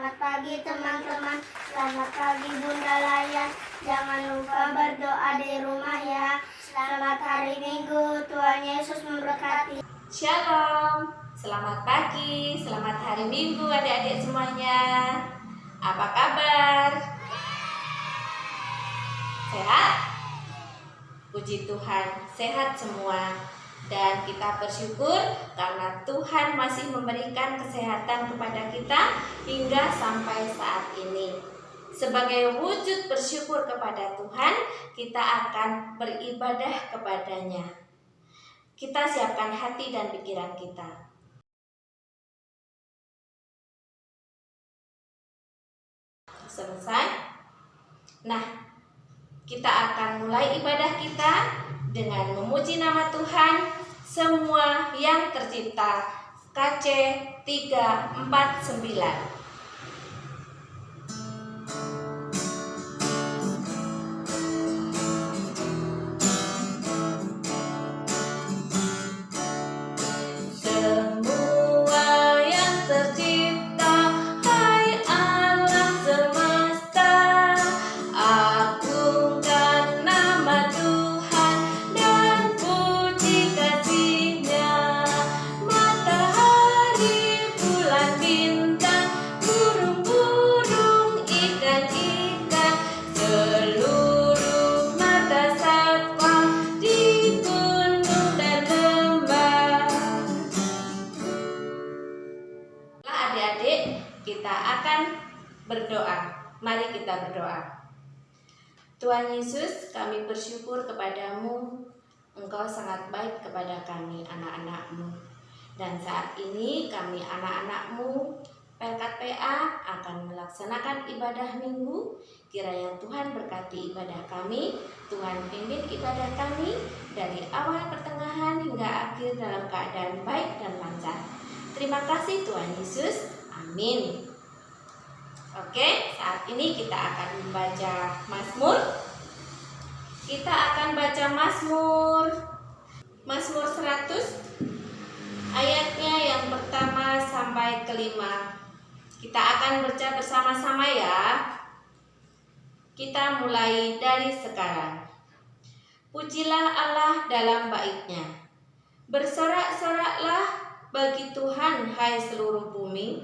Selamat pagi teman-teman, selamat pagi Bunda Layan. Jangan lupa berdoa di rumah ya. Selamat hari Minggu, Tuhan Yesus memberkati. Shalom, selamat pagi, selamat hari Minggu adik-adik semuanya. Apa kabar? Sehat? Puji Tuhan, sehat semua. Dan kita bersyukur karena Tuhan masih memberikan kesehatan kepada kita hingga sampai saat ini. Sebagai wujud bersyukur kepada Tuhan, kita akan beribadah kepadanya. Kita siapkan hati dan pikiran kita. Selesai? Nah, kita akan mulai ibadah kita dengan memuji nama Tuhan, semua yang tercipta. KC 349. Kita akan berdoa. Mari kita berdoa. Tuhan Yesus, kami bersyukur kepadamu. Engkau sangat baik kepada kami, anak-anak-Mu. Dan saat ini kami anak-anak-Mu Pelkat PA akan melaksanakan ibadah minggu. Kiranya Tuhan berkati ibadah kami, Tuhan pimpin ibadah kami dari awal pertengahan hingga akhir dalam keadaan baik dan lancar. Terima kasih Tuhan Yesus. Amin. Oke, saat ini kita akan membaca Mazmur. Kita akan baca Mazmur 100 ayatnya yang pertama sampai kelima. Kita akan baca bersama-sama ya. Kita mulai dari sekarang. Pujilah Allah dalam baitnya. Bersorak-soraklah bagi Tuhan hai seluruh bumi.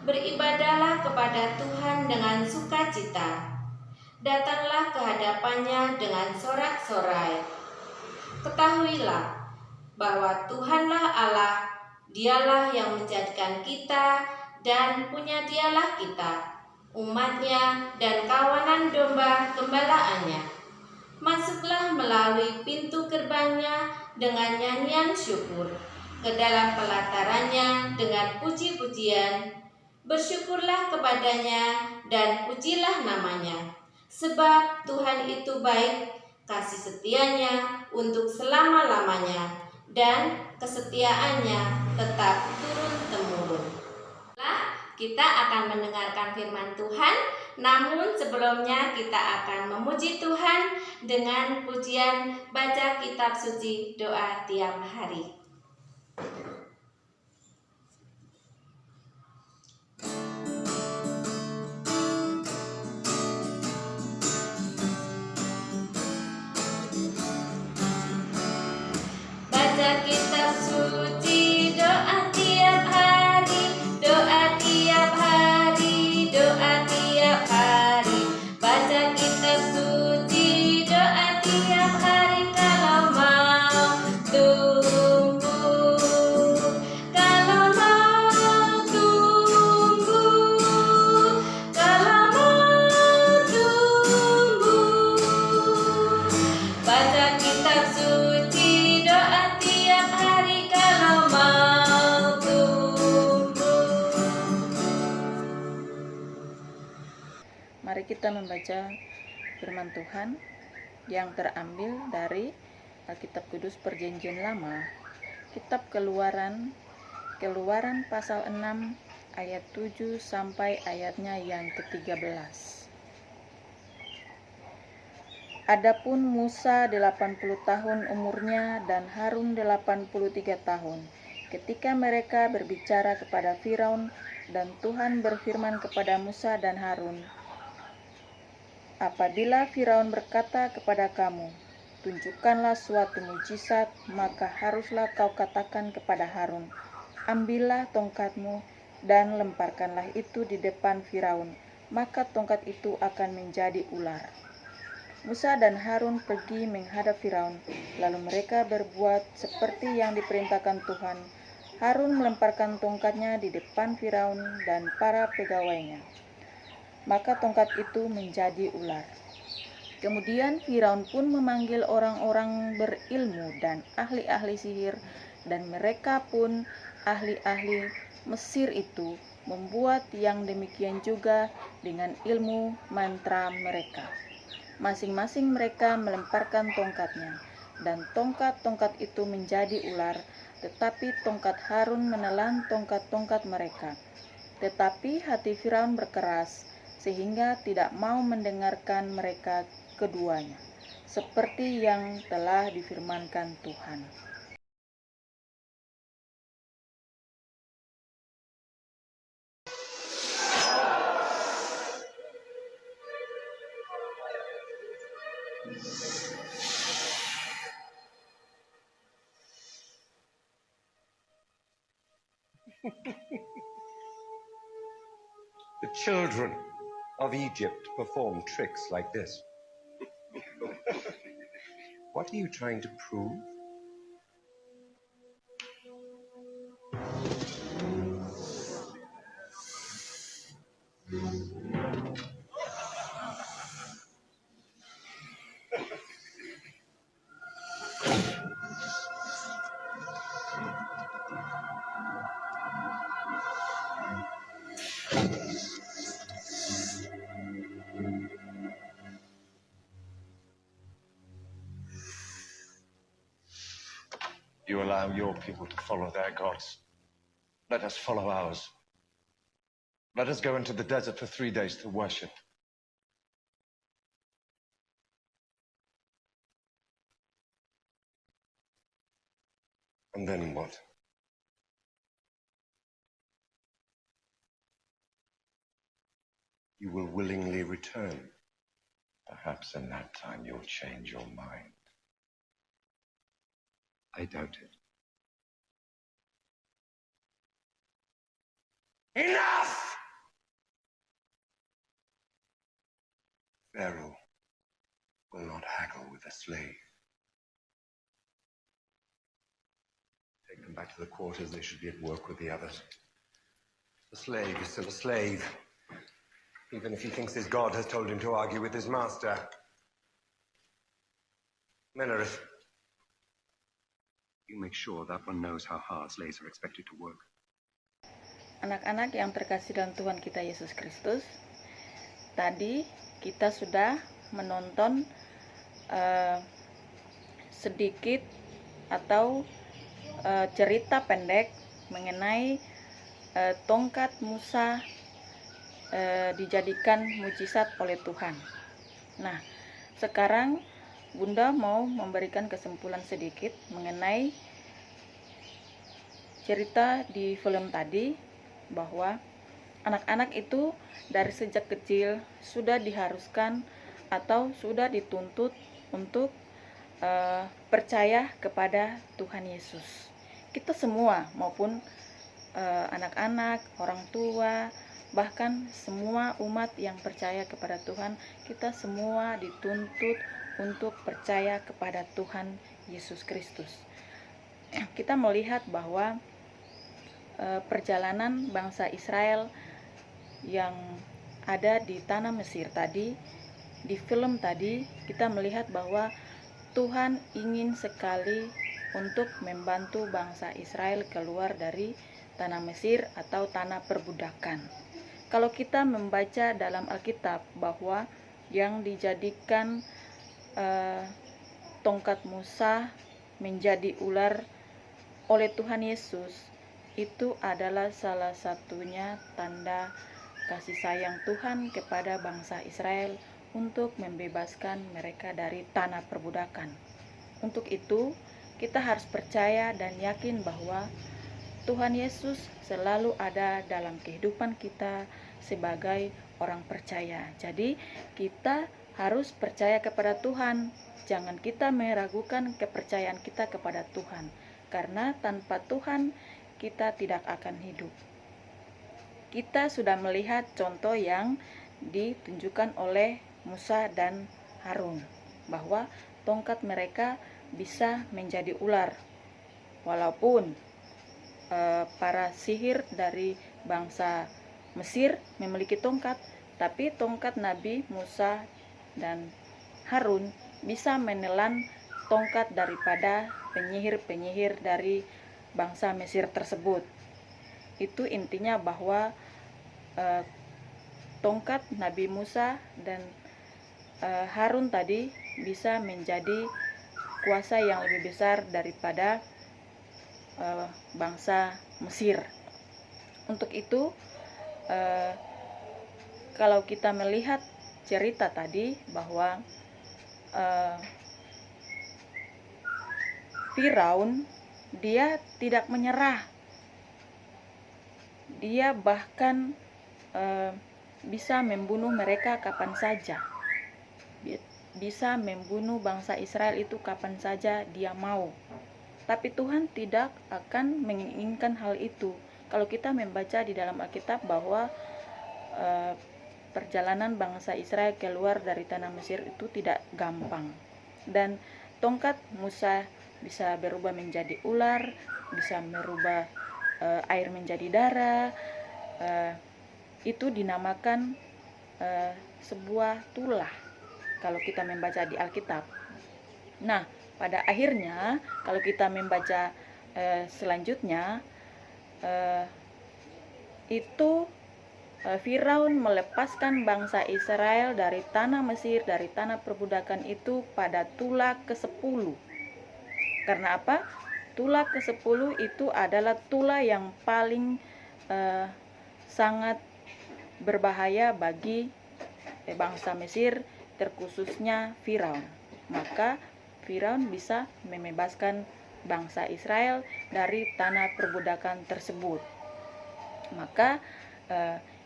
Beribadahlah kepada Tuhan dengan sukacita. Datanglah ke hadapannya dengan sorak-sorai. Ketahuilah bahwa Tuhanlah Allah, Dialah yang menjadikan kita dan punya Dialah kita, umatnya dan kawanan domba gembalaannya. Masuklah melalui pintu gerbangnya dengan nyanyian syukur, ke dalam pelatarannya dengan puji-pujian. Bersyukurlah kepadanya dan pujilah namanya, sebab Tuhan itu baik, kasih setianya untuk selama-lamanya, dan kesetiaannya tetap turun-temurun. Kita akan mendengarkan firman Tuhan, namun sebelumnya kita akan memuji Tuhan dengan pujian baca kitab suci doa tiap hari. Baca kitab suci doa tiap hari, doa tiap hari, doa tiap hari. Baca kitab suci doa tiap hari kalau mau tumbuh, kalau mau tumbuh, kalau mau tumbuh. Baca kitab suci doa tiap hari kalau mau tumbuh. Mari kita membaca firman Tuhan yang terambil dari Alkitab Kudus Perjanjian Lama, Kitab Keluaran pasal 6 ayat 7 sampai ayatnya yang ke-13. Adapun Musa 80 tahun umurnya dan Harun 83 tahun. ketika mereka berbicara kepada Firaun, dan Tuhan berfirman kepada Musa dan Harun, apabila Firaun berkata kepada kamu, tunjukkanlah suatu mujizat, maka haruslah kau katakan kepada Harun, ambillah tongkatmu dan lemparkanlah itu di depan Firaun, maka tongkat itu akan menjadi ular. Musa dan Harun pergi menghadap Firaun, lalu mereka berbuat seperti yang diperintahkan Tuhan. Harun melemparkan tongkatnya di depan Firaun dan para pegawainya, maka tongkat itu menjadi ular. Kemudian Firaun pun memanggil orang-orang berilmu dan ahli-ahli sihir, dan mereka pun ahli-ahli Mesir itu membuat yang demikian juga dengan ilmu mantra mereka. Masing-masing mereka melemparkan tongkatnya, dan tongkat-tongkat itu menjadi ular, tetapi tongkat Harun menelan tongkat-tongkat mereka. Tetapi hati Firaun berkeras, sehingga tidak mau mendengarkan mereka keduanya, seperti yang telah difirmankan Tuhan. The children of Egypt perform tricks like this. What are you trying to prove? You allow your people to follow their gods. Let us follow ours. Let us go into the desert for 3 days to worship. And then what? You will willingly return. Perhaps in that time you'll change your mind. I doubt it. Enough! Pharaoh will not haggle with a slave. Take them back to the quarters. They should be at work with the others. The slave is still a slave, even if he thinks his God has told him to argue with his master. Menerith, you make sure that one knows how hard slaves are expected to work. Anak-anak yang terkasih dalam Tuhan kita Yesus Kristus, tadi kita sudah menonton sedikit atau cerita pendek mengenai tongkat Musa dijadikan mujizat oleh Tuhan. Nah, sekarang Bunda mau memberikan kesimpulan sedikit mengenai cerita di film tadi, bahwa anak-anak itu dari sejak kecil sudah diharuskan atau sudah dituntut untuk percaya kepada Tuhan Yesus. Kita semua, maupun anak-anak, orang tua, bahkan semua umat yang percaya kepada Tuhan, kita semua dituntut untuk percaya kepada Tuhan Yesus Kristus. Kita melihat bahwa perjalanan bangsa Israel yang ada di tanah Mesir tadi, di film tadi kita melihat bahwa Tuhan ingin sekali untuk membantu bangsa Israel keluar dari tanah Mesir atau tanah perbudakan. Kalau kita membaca dalam Alkitab bahwa yang dijadikan tongkat Musa menjadi ular oleh Tuhan Yesus, itu adalah salah satunya tanda kasih sayang Tuhan kepada bangsa Israel untuk membebaskan mereka dari tanah perbudakan. Untuk itu, kita harus percaya dan yakin bahwa Tuhan Yesus selalu ada dalam kehidupan kita sebagai orang percaya. Jadi kita harus percaya kepada Tuhan. Jangan kita meragukan kepercayaan kita kepada Tuhan, karena tanpa Tuhan kita tidak akan hidup. Kita sudah melihat contoh yang ditunjukkan oleh Musa dan Harun, bahwa tongkat mereka bisa menjadi ular. Walaupun para sihir dari bangsa Mesir memiliki tongkat, tapi tongkat Nabi Musa dan Harun bisa menelan tongkat daripada penyihir-penyihir dari bangsa Mesir tersebut. Itu intinya bahwa tongkat Nabi Musa dan Harun tadi bisa menjadi kuasa yang lebih besar daripada bangsa Mesir. Untuk itu, kalau kita melihat cerita tadi bahwa Firaun dia tidak menyerah, dia bahkan bisa membunuh mereka kapan saja, bisa membunuh bangsa Israel itu kapan saja dia mau. Tapi Tuhan tidak akan menginginkan hal itu. Kalau kita membaca di dalam Alkitab bahwa perjalanan bangsa Israel keluar dari tanah Mesir itu tidak gampang, dan tongkat Musa bisa berubah menjadi ular, bisa merubah air menjadi darah. Itu dinamakan sebuah tulah kalau kita membaca di Alkitab. Nah, pada akhirnya kalau kita membaca selanjutnya, itu Firaun melepaskan bangsa Israel dari tanah Mesir, dari tanah perbudakan itu pada tulah ke-10. Karena apa? Tulah ke-10 itu adalah tulah yang paling sangat berbahaya bagi bangsa Mesir, terkhususnya Firaun. Maka Firaun bisa membebaskan bangsa Israel dari tanah perbudakan tersebut. Maka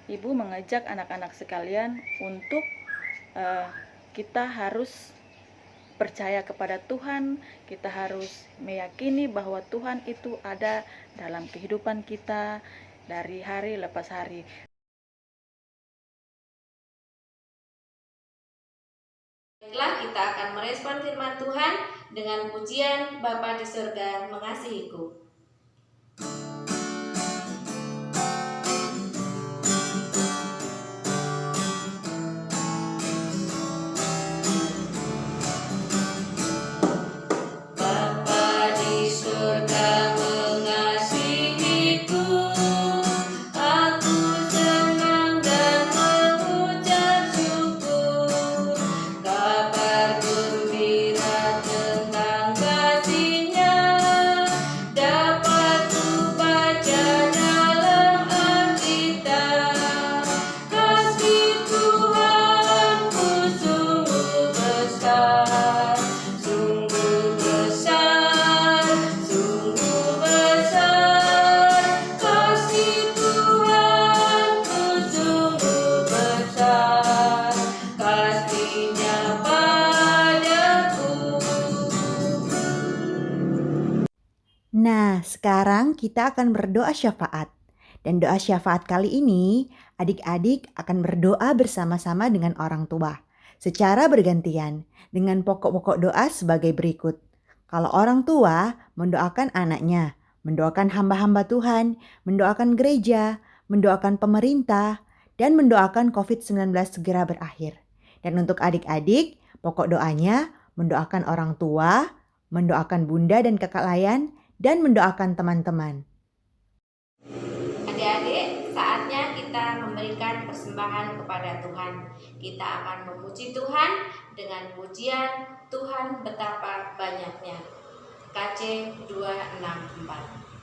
Ibu mengajak anak-anak sekalian untuk kita harus percaya kepada Tuhan, kita harus meyakini bahwa Tuhan itu ada dalam kehidupan kita dari hari lepas hari. Baiklah, kita akan merespon firman Tuhan dengan pujian Bapa di surga mengasihiku. Nah, sekarang kita akan berdoa syafaat. Dan doa syafaat kali ini, adik-adik akan berdoa bersama-sama dengan orang tua, secara bergantian, dengan pokok-pokok doa sebagai berikut. Kalau orang tua mendoakan anaknya, mendoakan hamba-hamba Tuhan, mendoakan gereja, mendoakan pemerintah, dan mendoakan COVID-19 segera berakhir. Dan untuk adik-adik, pokok doanya mendoakan orang tua, mendoakan bunda dan kakak layan, dan mendoakan teman-teman. Adik-adik, saatnya kita memberikan persembahan kepada Tuhan. Kita akan memuji Tuhan dengan pujian Tuhan betapa banyaknya. KC 264.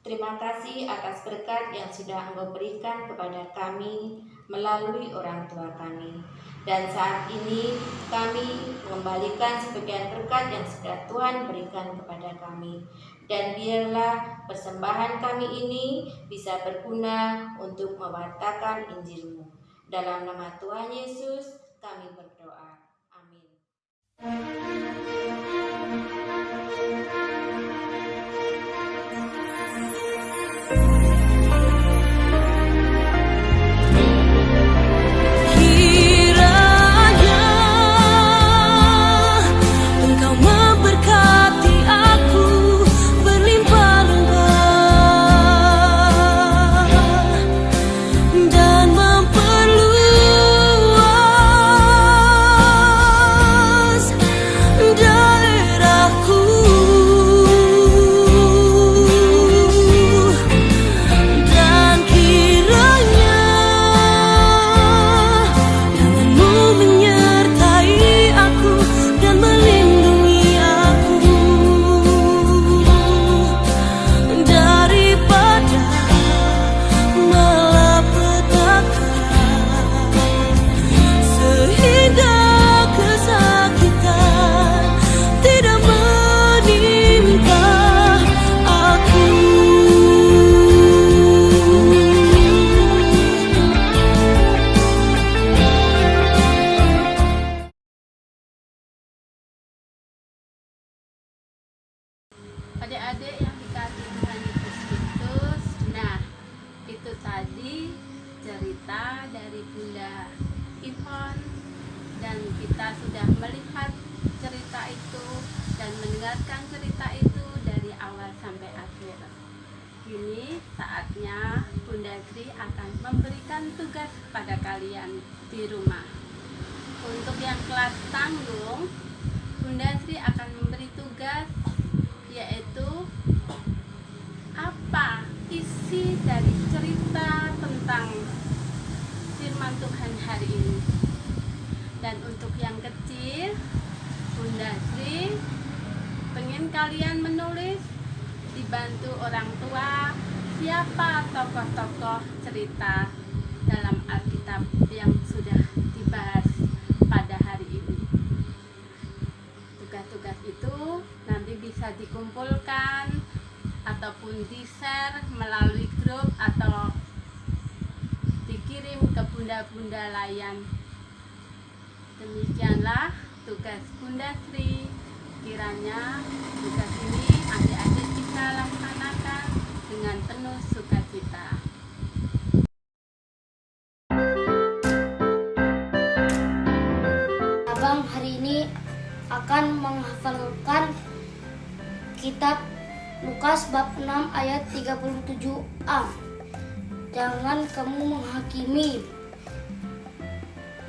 Terima kasih atas berkat yang sudah Engkau berikan kepada kami melalui orang tua kami. Dan saat ini kami mengembalikan sebagian berkat yang sudah Tuhan berikan kepada kami. Dan biarlah persembahan kami ini bisa berguna untuk mewartakan Injil-Mu. Dalam nama Tuhan Yesus kami berdoa. Amin. Adik-adik yang dikasihi Tuhan Yesus Kristus, nah itu tadi cerita dari Bunda Ivon, dan kita sudah melihat cerita itu dan mendengarkan cerita itu dari awal sampai akhir. Kini saatnya Bunda Sri akan memberikan tugas pada kalian di rumah. Untuk yang kelas tanggung, Bunda Sri akan memberi tugas, yaitu apa isi dari cerita tentang firman Tuhan hari ini. Dan untuk yang kecil, Bunda Sri pengen kalian menulis, dibantu orang tua, siapa tokoh-tokoh cerita dalam Alkitab yang sudah dibahas pada hari ini. Tugas-tugas itu nanti bisa dikumpulkan ataupun di-share melalui grup atau dikirim ke bunda-bunda layan. Demikianlah tugas Bunda Sri. Kiranya tugas ini adik-adik bisa laksanakan dengan penuh sukacita. Abang hari ini akan menghafalkan kitab Lukas bab 6 ayat 37a. Jangan kamu menghakimi,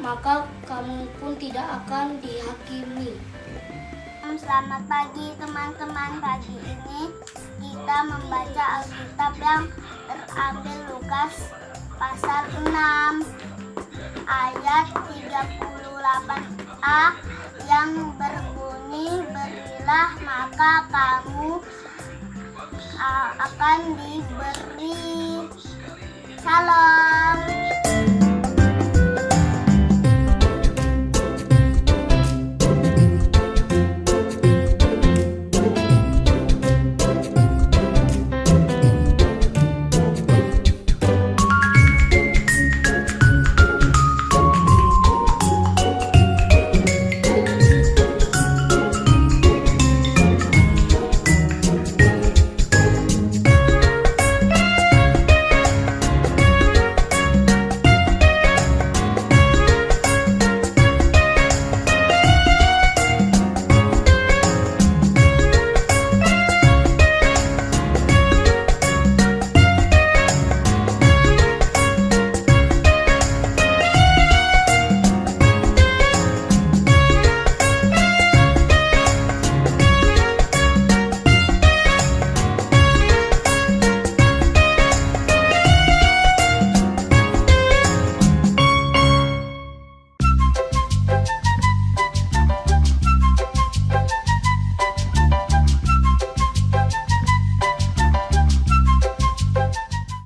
maka kamu pun tidak akan dihakimi. Selamat pagi teman-teman. Pagi ini kita membaca Alkitab yang terambil Lukas pasal 6 ayat 38a yang berbunyi, berilah maka kamu akan diberi. Shalom.